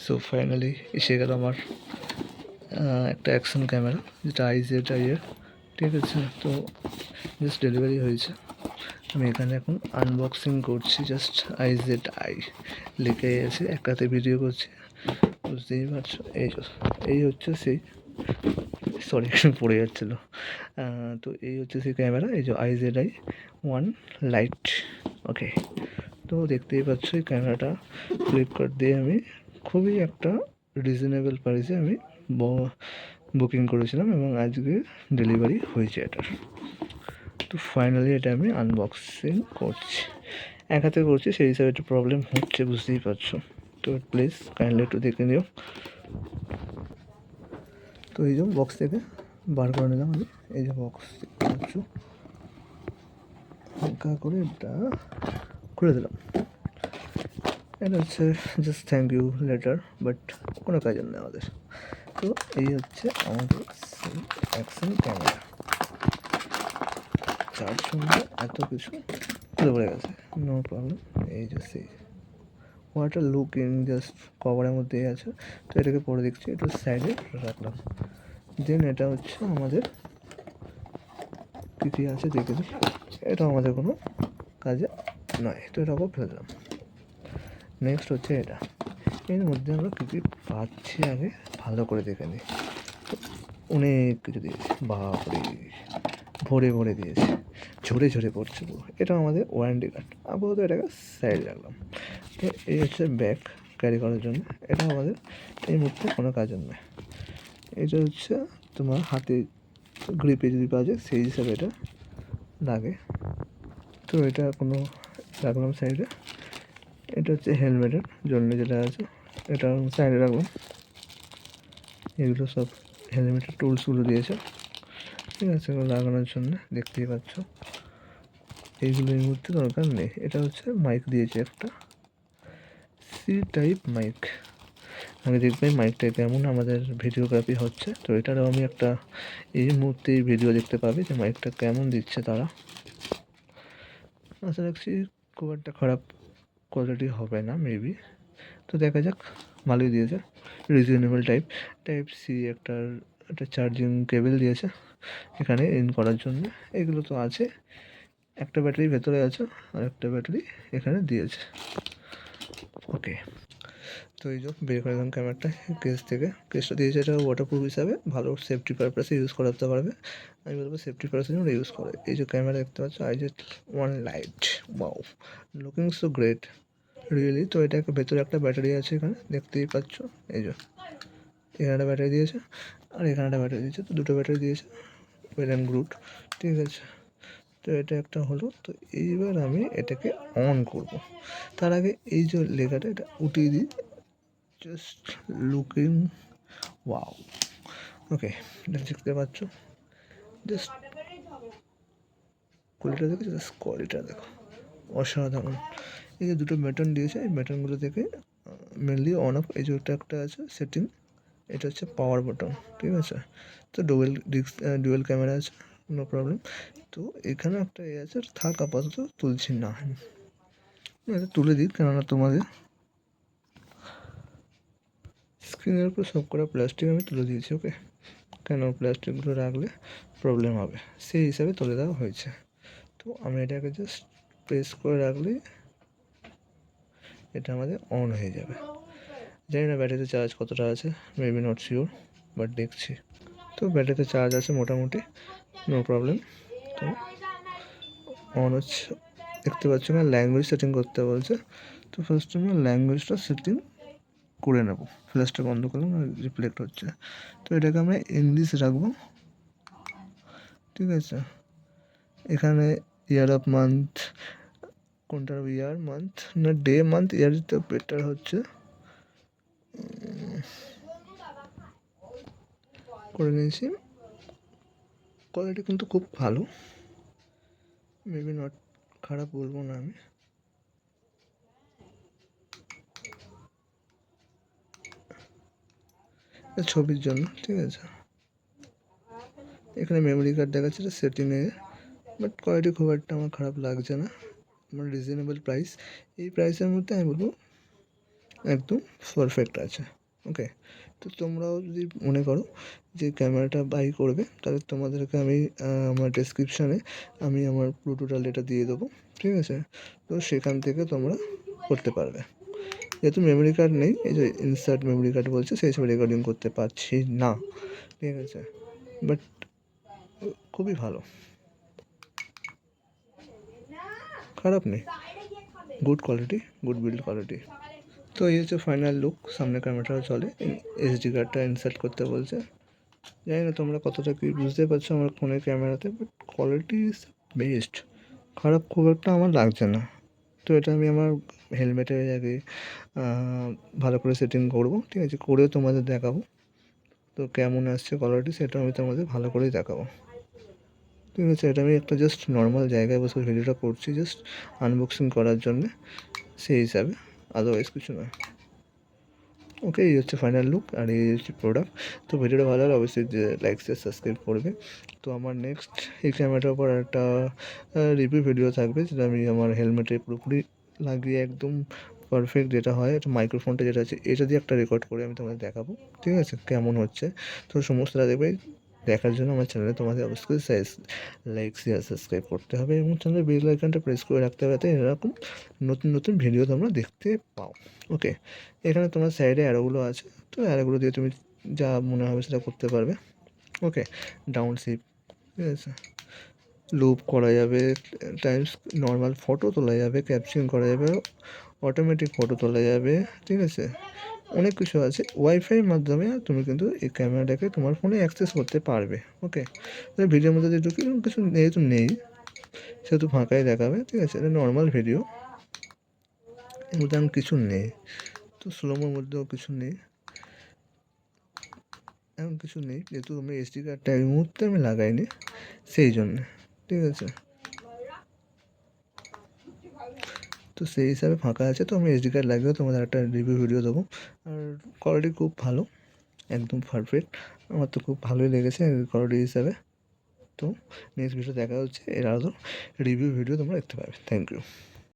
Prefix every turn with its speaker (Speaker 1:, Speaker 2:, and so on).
Speaker 1: So finally এসে গেল আমার একটা অ্যাকশন ক্যামেরা, যেটা IZI এর, ঠিক আছে। তো জাস্ট ডেলিভারি হয়েছে। আমি এখানে এখন আনবক্সিং করছি, জাস্ট IZI লিখে আছে, একটাতে ভিডিও করছি, বুঝতেই পারছো। এই হচ্ছে সেই, সরি পড়ে যাচ্ছিলো। তো এই হচ্ছে সেই ক্যামেরা, এই যে IZI 1 লাইট। ওকে, তো দেখতেই পাচ্ছ এই ক্যামেরাটা ফ্লিপকার্ট দিয়ে আমি খুবই একটা রিজনেবল প্রাইসে আমি বুকিং করেছিলাম এবং আজকে ডেলিভারি হয়েছে এটার। তো ফাইনালি এটা আমি আনবক্সিং করছি, এক হাতে করছি, সেই হিসাবে একটু প্রবলেম হচ্ছে, বুঝতেই পারছো। তো প্লিজ কাইন্ডলি একটু দেখে নিও। তো এই যে বক্স থেকে বার করে নিলাম আমি, এই যে বক্স দেখছো, হালকা করে এটা খুলে দিলাম। এটা হচ্ছে just thank you letter, but কোনো কাজের নেই আমাদের। তো এই হচ্ছে আমাদের অ্যাকশন ক্যামেরা, চার সঙ্গে এত কিছু খুলে পড়ে গেছে, নো প্রবলেম। এই যে সেই ওয়াটার লুকিং জাস্ট কভারের মধ্যেই আছে। তো এটাকে পরে দেখছি, একটু সাইডে রাখলাম। দেন এটা হচ্ছে আমাদের কী কী আছে দেখে দিই, এটা আমাদের কোনো কাজে নয়, তো এটা আবার ফেলে দিলাম। নেক্সট হচ্ছে এটা, এর মধ্যে আমরা কী কী পাচ্ছি আগে ভালো করে দেখে নিই। অনেক কিছু দিয়েছে, বাপরে, ভরে ভরে দিয়েছে, ঝরে ঝরে পড়ছে পুরো। এটা আমাদের ওয়ারেন্টি কার্ড, আপাতত এটাকে সাইডে রাখলাম। তো এই হচ্ছে ব্যাগ ক্যারি করার জন্য, এটা আমাদের এই মুহূর্তে কোনো কাজের নয়। এটা হচ্ছে তোমার হাতে গ্রিপে যদি পাওয়া যায় সেই হিসাবে এটা লাগে, তো এটা কোনো রাখলাম সাইডে। এটা হচ্ছে হেলমেটের জন্য যেটা আছে, এটা সাইডে রাখলাম। এগুলো সব হেলমেটের টুলসগুলো দিয়েছে, ঠিক আছে, এগুলো লাগানোর জন্য, দেখতেই পাচ্ছ। এইগুলো এই মুহূর্তে দরকার নেই। এটা হচ্ছে মাইক দিয়েছে একটা, সি টাইপ মাইক। আমি দেখবে মাইকটা কেমন আমাদের ভিডিওগ্রাফি হচ্ছে, তো এটারও আমি একটা এই মুহূর্তেই ভিডিও দেখতে পাবে যে মাইকটা কেমন দিচ্ছে তারা। আশা রাখছি খুব একটা খারাপ কোয়ালিটি হবে না মেবি, তো দেখা যাক। ভালোই দিয়েছে, রিজনেবল টাইপ সি একটা চার্জিং কেবল দিয়েছে এখানে ইন করার জন্য। এগুলো তো আছে, একটা ব্যাটারি ভেতরে আছে আর একটা ব্যাটারি এখানে দিয়েছে। ওকে, তো এই যে বের করে দিলাম ক্যামেরাটা কেস থেকে। কেসটা দিয়েছে এটা ওয়াটারপ্রুফ হিসাবে, ভালো সেফটি পারপাসে ইউজ করাতে পারবে। আমি বলবো সেফটি পারপাসের জন্য ইউজ করে। এই যে ক্যামেরা দেখতে পাচ্ছ IZ1 light, wow, looking so great really. তো এটা ভেতরে একটা ব্যাটারি আছে এখানে, দেখতেই পাচ্ছ। এই যে এখানে একটা ব্যাটারি দিয়েছে আর এখানে একটা ব্যাটারি দিয়েছে, তো দুটো ব্যাটারি দিয়েছে, ওয়েল অ্যান্ড গুড, ঠিক আছে। তো এটা একটা হলো। তো এইবার আমি এটাকে অন করব, তার আগে এই যে লেখাটা এটা উঠিয়ে দিই, জাস্ট লুকিং ওয়াও। ওকে, এটা দেখতে পাচ্ছ, জাস্ট কোয়ালিটা দেখো, জাস্ট কোয়ালিটা দেখো, অসাধারণ। এই যে দুটো বাটন দিয়েছে, এই বাটনগুলো থেকে মেনলি অন অফ, এই যে একটা আছে সেটিং, এটা হচ্ছে পাওয়ার বাটন, ঠিক আছে। তো ডুয়েল ক্যামেরা আছে, নো প্রবলেম। তো এখানে একটা আছে, থাক আপাতত তুলছি না, এটা তুলে দিই, কেননা তোমাদের স্ক্রিনের উপর সব করা প্লাস্টিক আমি তুলে দিয়েছি। ওকে, কেন প্লাস্টিকগুলো রাখলে প্রবলেম হবে, সেই হিসাবে তুলে দেওয়া হয়েছে। তো আমি এটাকে জাস্ট প্রেস করে রাখলেই এটা আমাদের অন হয়ে যাবে। জানি না ব্যাটারিতে চার্জ কতটা আছে, মেবি নট শিওর, বাট দেখছি। তো ব্যাটারিতে চার্জ আছে মোটামুটি, নো প্রবলেম। তো অন হচ্ছে, দেখতে পাচ্ছ না, ল্যাঙ্গুয়েজ সেটিং করতে বলছে। তো ফার্স্ট আমি ল্যাঙ্গুয়েজটা সেটিং করে নেব। ফ্ল্যাশটা বন্ধ করলাম, রিফ্লেক্ট হচ্ছে। তো এটাকে আমরা ইংলিশ রাখবো, ঠিক আছে। এখানে ইয়ার অফ মান্থ, কোনটা ইয়ার মান্থ না ডে, মান্থ ইয়ার তো বেটার হচ্ছে, করে নিয়েছি। কোয়ালিটি কিন্তু খুব ভালো, মেবি নট খারাপ বলবো না আমি। ছবির জন্য, ঠিক আছে। এখানে মেমোরি কার্ড দেখাচ্ছে, এটা সেটিংয়ে, বাট কোয়ালিটি খুব একটা আমার খারাপ লাগছে না, আমার রিজনেবল প্রাইস। এই প্রাইসের মধ্যে আমি বলবো একদম পারফেক্ট আছে। ওকে, তো তোমরাও যদি মনে করো যে ক্যামেরাটা বাই করবে, তাহলে তোমাদেরকে আমি আমার ডেসক্রিপশানে আমি আমার পুরো টোটাল ডেটা দিয়ে দেবো, ঠিক আছে? তো সেখান থেকে তোমরা করতে পারবে। যেহেতু মেমোরি কার্ড নেই, এই যে ইনসার্ট মেমোরি কার্ড বলছে, সেই হিসেবে রেকর্ডিং করতে পারছি না, ঠিক আছে? বাট খুবই ভালো, খারাপ নেই, good quality, good build quality. তো এই হচ্ছে ফাইনাল লুক। সামনে ক্যামেরাটাও চলে, এসডি কার্ডটা ইনসার্ট করতে বলছে। জানি না তোমরা কতটা কি বুঝতে পারছো আমার ফোনের ক্যামেরাতে, বাট কোয়ালিটি ইজ বেস্ট, খারাপ খুব একটা আমার লাগছে না। তো এটা আমি আমার হেলমেটের আগে ভালো করে সেটিং করবো, ঠিক আছে? করেও তোমাদের দেখাবো। তো কেমন আসছে কোয়ালিটি সেটা আমি তোমাদের ভালো করেই দেখাবো, ঠিক আছে? এটা আমি একটা জাস্ট নর্মাল জায়গায় বসে ভিডিওটা করছি, জাস্ট আনবক্সিং করার জন্যে, সেই হিসাবে, আদারওয়াইজ কিছু নয়। ওকে, এই হচ্ছে ফাইনাল লুক আর এই হচ্ছে প্রোডাক্ট। তো ভিডিওটা ভালো হলে অবশ্যই লাইক শেয়ার সাবস্ক্রাইব করবে। তো আমার নেক্সট এই ক্যামেরাটার উপর একটা রিভিউ ভিডিও থাকবে, যেটা আমি আমার হেলমেটে পুরোপুরি লাগিয়ে একদম পারফেক্ট যেটা হয়, একটা মাইক্রোফোনটা যেটা আছে এটা দিয়ে একটা রেকর্ড করে আমি তোমাদের দেখাবো, ঠিক আছে? কেমন হচ্ছে। তো সমস্তটা দেখবে, দেখার জন্য আমার চ্যানেলে তোমাদের অবশ্যই লাইক শেয়ার সাবস্ক্রাইব করতে হবে এবং চ্যানেলের বেল আইকনটা প্রেস করে রাখতে হবে, যাতে এরকম নতুন নতুন ভিডিও তোমরা দেখতে পাও। ওকে, এখানে তোমার সাইডে অ্যারোগুলো আছে, তো অ্যারোগুলো দিয়ে তুমি যা মনে হবে সেটা করতে পারবে। ওকে, ডাউন শিপ, ঠিক আছে? লুপ করা যাবে, টাইমস নর্মাল ফটো তোলা যাবে, ক্যাপচারিং করা যাবে, অটোমেটিক ফটো তোলা যাবে, ঠিক আছে? অনেক কিছু আছে। ওয়াইফাইয়ের মাধ্যমে তুমি কিন্তু এই ক্যামেরাটাকে তোমার ফোনে অ্যাক্সেস করতে পারবে। ওকে, ভিডিওর মধ্যে যে ঢুকি কিছু যেহেতু নেই, সেহেতু ফাঁকাই দেখাবে, ঠিক আছে? এটা নর্মাল ভিডিও, এর মধ্যে এমন কিছু নেই। তো স্লোমোর মধ্যেও কিছু নেই, এমন কিছু নেই, যেহেতু আমি এসডি কার্ডটা এই মুহূর্তে আমি লাগাইনি, সেই জন্যে, ঠিক আছে? তো সেই হিসাবে ফাঁকা আছে, তো আমি এসডি কার্ড লাগিয়েও তোমাদের একটা রিভিউ ভিডিও দেবো। আর কোয়ালিটি খুব ভালো, একদম পারফেক্ট, আমার তো খুব ভালোই লেগেছে কোয়ালিটি হিসাবে। তো নেক্সট ভিডিও দেখা হচ্ছে, এর আরও রিভিউ ভিডিও তোমরা দেখতে পাবে। Thank you.